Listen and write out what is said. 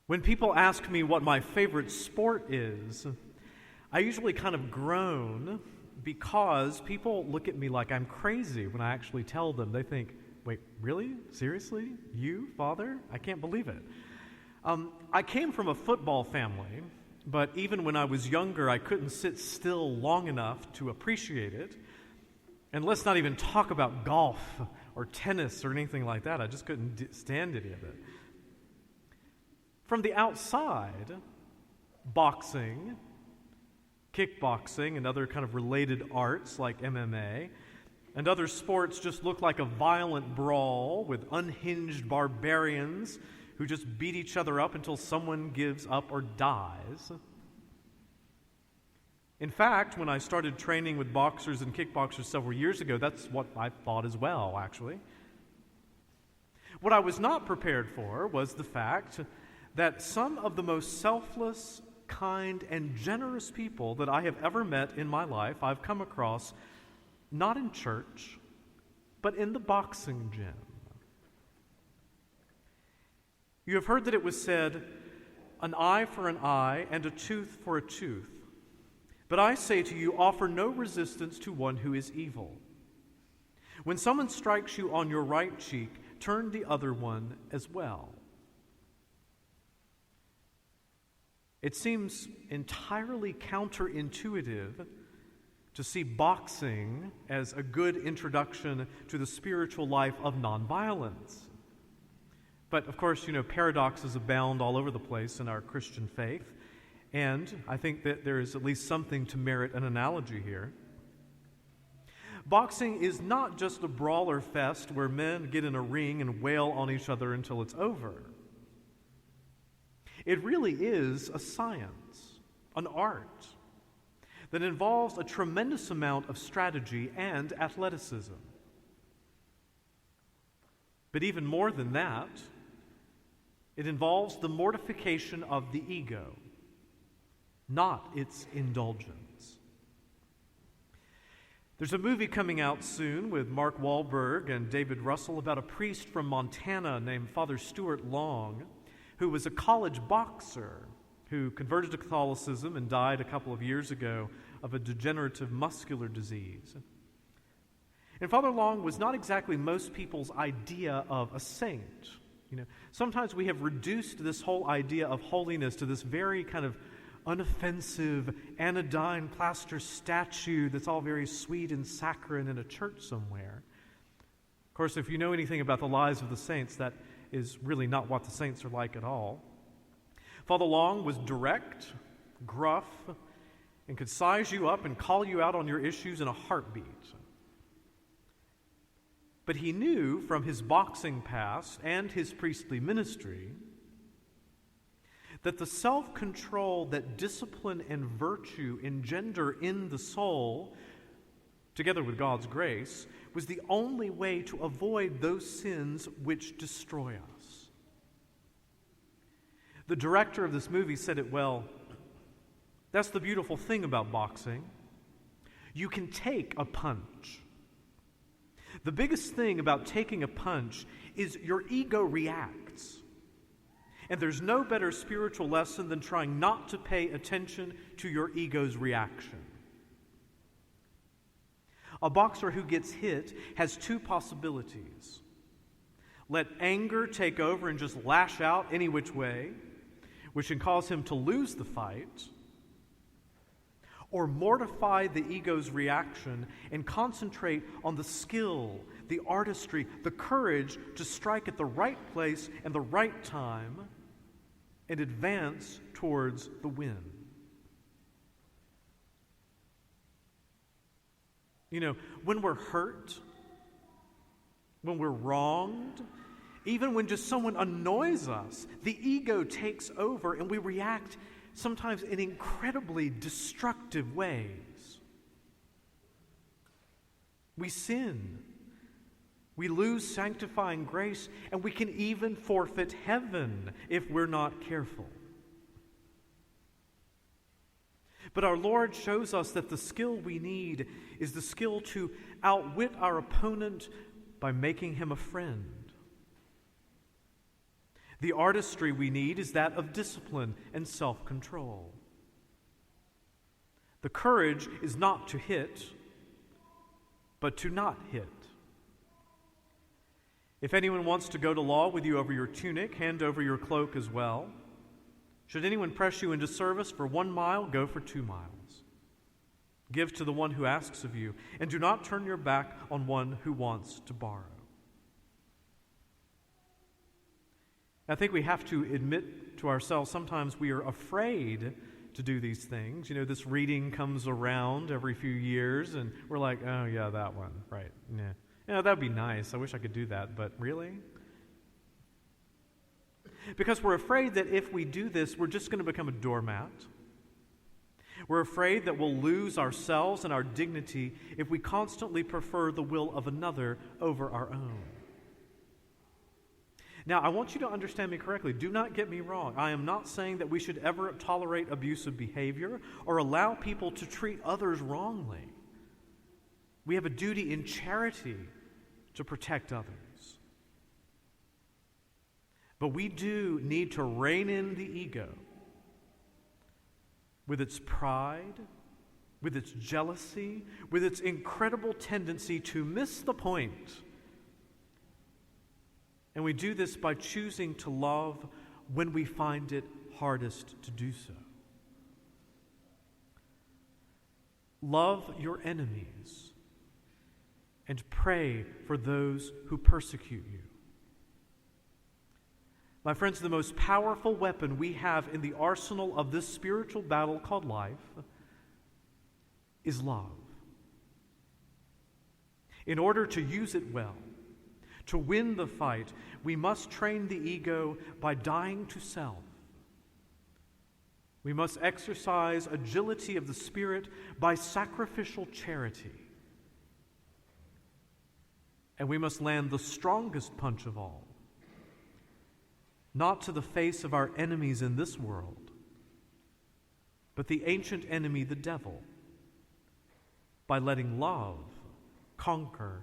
When people ask me what my favorite sport is, I usually kind of groan because people look at me like I'm crazy when I actually tell them. They think, wait, really? Seriously? You, Father? I can't believe it. I came from a football family, but even when I was younger, I couldn't sit still long enough to appreciate it. And let's not even talk about golf or tennis or anything like that. I just couldn't stand any of it. From the outside, boxing, kickboxing, and other kind of related arts like MMA, and other sports just look like a violent brawl with unhinged barbarians who just beat each other up until someone gives up or dies. In fact, when I started training with boxers and kickboxers several years ago, that's what I thought as well, actually. What I was not prepared for was the fact that some of the most selfless, kind, and generous people that I have ever met in my life, I've come across not in church, but in the boxing gym. You have heard that it was said, an eye for an eye and a tooth for a tooth. But I say to you, offer no resistance to one who is evil. When someone strikes you on your right cheek, turn the other one as well. It seems entirely counterintuitive to see boxing as a good introduction to the spiritual life of nonviolence. But of course, paradoxes abound all over the place in our Christian faith, and I think that there is at least something to merit an analogy here. Boxing is not just a brawler fest where men get in a ring and wail on each other until it's over. It really is a science, an art, that involves a tremendous amount of strategy and athleticism. But even more than that, it involves the mortification of the ego, not its indulgence. There's a movie coming out soon with Mark Wahlberg and David Russell about a priest from Montana named Father Stuart Long, who was a college boxer who converted to Catholicism and died a couple of years ago of a degenerative muscular disease. And Father Long was not exactly most people's idea of a saint. Sometimes we have reduced this whole idea of holiness to this very kind of unoffensive, anodyne plaster statue that's all very sweet and saccharine in a church somewhere. Of course, if you know anything about the lives of the saints, that is really not what the saints are like at all. Father Long was direct, gruff, and could size you up and call you out on your issues in a heartbeat. But he knew from his boxing past and his priestly ministry that the self-control that discipline and virtue engender in the soul, together with God's grace, was the only way to avoid those sins which destroy us. The director of this movie said it well. That's the beautiful thing about boxing. You can take a punch. The biggest thing about taking a punch is your ego reacts. And there's no better spiritual lesson than trying not to pay attention to your ego's reaction. A boxer who gets hit has two possibilities. Let anger take over and just lash out any which way, which can cause him to lose the fight, or mortify the ego's reaction and concentrate on the skill, the artistry, the courage to strike at the right place and the right time and advance towards the win. When we're hurt, when we're wronged, even when just someone annoys us, the ego takes over and we react sometimes in incredibly destructive ways. We sin. We lose sanctifying grace, and we can even forfeit heaven if we're not careful. But our Lord shows us that the skill we need is the skill to outwit our opponent by making him a friend. The artistry we need is that of discipline and self-control. The courage is not to hit, but to not hit. If anyone wants to go to law with you over your tunic, hand over your cloak as well. Should anyone press you into service for 1 mile, go for 2 miles. Give to the one who asks of you, and do not turn your back on one who wants to borrow. I think we have to admit to ourselves sometimes we are afraid to do these things. You know, this reading comes around every few years, and we're like, oh yeah, that one, right, yeah. You know, that'd be nice. I wish I could do that, but really? Because we're afraid that if we do this, we're just going to become a doormat. We're afraid that we'll lose ourselves and our dignity if we constantly prefer the will of another over our own. Now, I want you to understand me correctly. Do not get me wrong. I am not saying that we should ever tolerate abusive behavior or allow people to treat others wrongly. We have a duty in charity to protect others. But we do need to rein in the ego with its pride, with its jealousy, with its incredible tendency to miss the point. And we do this by choosing to love when we find it hardest to do so. Love your enemies and pray for those who persecute you. My friends, the most powerful weapon we have in the arsenal of this spiritual battle called life is love. In order to use it well, to win the fight, we must train the ego by dying to self. We must exercise agility of the spirit by sacrificial charity. And we must land the strongest punch of all, not to the face of our enemies in this world, but the ancient enemy, the devil, by letting love conquer